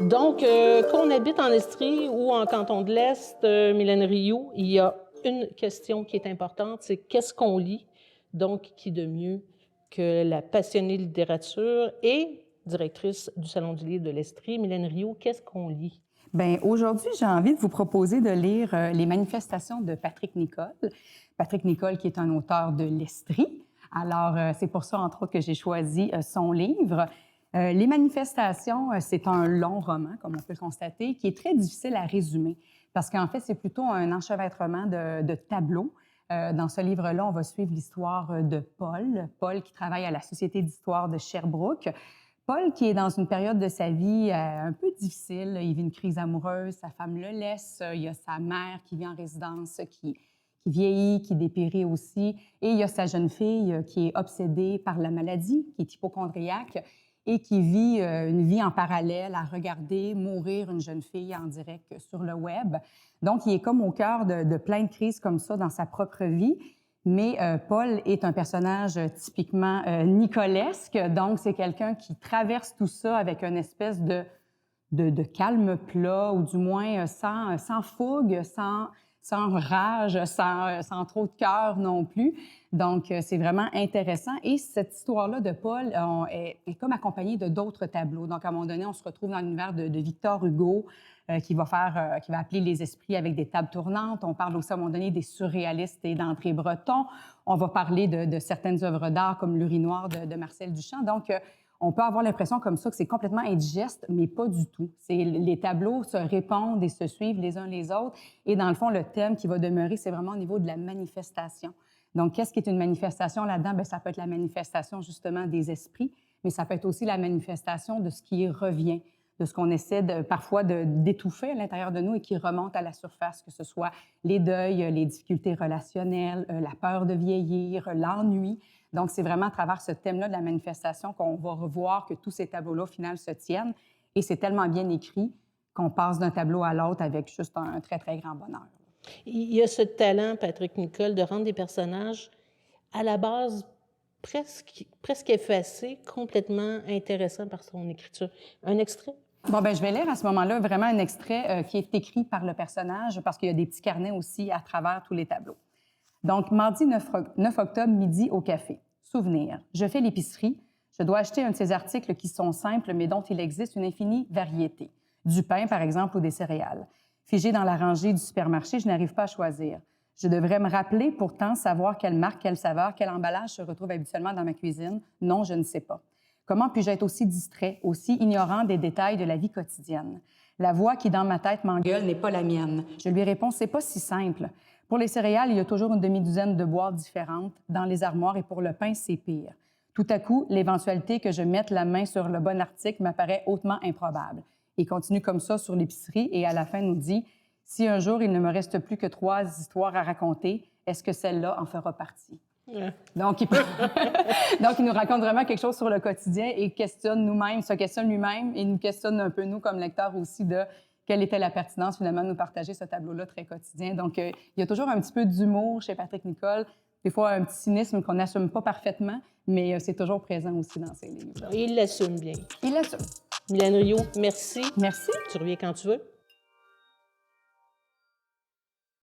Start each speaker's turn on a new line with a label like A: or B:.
A: Donc, qu'on habite en Estrie ou en canton de l'Est, Mylène Rioux, il y a une question qui est importante, c'est qu'est-ce qu'on lit? Donc, qui de mieux que la passionnée de littérature et directrice du Salon du livre de l'Estrie, Mylène Rioux, qu'est-ce qu'on lit?
B: Bien, aujourd'hui, j'ai envie de vous proposer de lire Les manifestations de Patrick Nicole. Patrick Nicole, qui est un auteur de l'Estrie. Alors, c'est pour ça, entre autres, que j'ai choisi son livre. Les manifestations, c'est un long roman, comme on peut le constater, qui est très difficile à résumer, parce qu'en fait, c'est plutôt un enchevêtrement de tableaux. Dans ce livre-là, on va suivre l'histoire de Paul. Paul qui travaille à la Société d'histoire de Sherbrooke. Paul, qui est dans une période de sa vie un peu difficile, il vit une crise amoureuse, sa femme le laisse, il y a sa mère qui vit en résidence, qui vieillit, qui dépérit aussi, et il y a sa jeune fille qui est obsédée par la maladie, qui est hypocondriaque, et qui vit une vie en parallèle à regarder mourir une jeune fille en direct sur le web. Donc, il est comme au cœur de plein de crises comme ça dans sa propre vie. Mais Paul est un personnage typiquement nicolesque, donc c'est quelqu'un qui traverse tout ça avec une espèce de calme plat, ou du moins sans fougue, sans rage, sans trop de cœur non plus. Donc, c'est vraiment intéressant. Et cette histoire-là de Paul est comme accompagnée de d'autres tableaux. Donc, à un moment donné, on se retrouve dans l'univers de Victor Hugo, qui va appeler les esprits avec des tables tournantes. On parle aussi, à un moment donné, des surréalistes et d'André Breton. On va parler de certaines œuvres d'art, comme l'Urinoir de Marcel Duchamp. Donc, on peut avoir l'impression comme ça que c'est complètement indigeste, mais pas du tout. Les tableaux se répondent et se suivent les uns les autres. Et dans le fond, le thème qui va demeurer, c'est vraiment au niveau de la manifestation. Donc, qu'est-ce qui est une manifestation là-dedans? Bien, ça peut être la manifestation, justement, des esprits, mais ça peut être aussi la manifestation de ce qui revient, de ce qu'on essaie parfois d'étouffer à l'intérieur de nous et qui remonte à la surface, que ce soit les deuils, les difficultés relationnelles, la peur de vieillir, l'ennui. Donc, c'est vraiment à travers ce thème-là de la manifestation qu'on va revoir que tous ces tableaux-là, au final, se tiennent. Et c'est tellement bien écrit qu'on passe d'un tableau à l'autre avec juste un très, très grand bonheur.
A: Il y a ce talent, Patrick Nicole, de rendre des personnages, à la base, presque effacés, complètement intéressants par son écriture. Un extrait?
B: Bon, ben je vais lire à ce moment-là vraiment un extrait qui est écrit par le personnage, parce qu'il y a des petits carnets aussi à travers tous les tableaux. Donc, mardi 9 octobre, midi au café. Souvenir. Je fais l'épicerie. Je dois acheter un de ces articles qui sont simples, mais dont il existe une infinie variété. Du pain, par exemple, ou des céréales. Figé dans la rangée du supermarché, je n'arrive pas à choisir. Je devrais me rappeler, pourtant, savoir quelle marque, quelle saveur, quel emballage se retrouve habituellement dans ma cuisine. Non, je ne sais pas. Comment puis-je être aussi distrait, aussi ignorant des détails de la vie quotidienne? La voix qui, dans ma tête, m'engueule n'est pas la mienne. Je lui réponds, c'est pas si simple. Pour les céréales, il y a toujours une demi-douzaine de boîtes différentes dans les armoires, et pour le pain, c'est pire. Tout à coup, l'éventualité que je mette la main sur le bon article m'apparaît hautement improbable. Il continue comme ça sur l'épicerie et à la fin nous dit « Si un jour il ne me reste plus que 3 histoires à raconter, est-ce que celle-là en fera partie? »
A: Ouais.
B: Donc, il nous raconte vraiment quelque chose sur le quotidien et questionne nous-mêmes, se questionne lui-même et nous questionne un peu, nous, comme lecteurs aussi, de quelle était la pertinence, finalement, de nous partager ce tableau-là très quotidien. Donc, il y a toujours un petit peu d'humour chez Patrick Nicole, des fois un petit cynisme qu'on n'assume pas parfaitement, mais c'est toujours présent aussi dans ses livres.
A: Il l'assume bien.
B: Il l'assume.
A: Mylène Rioux, merci.
B: Merci.
A: Tu reviens quand tu veux.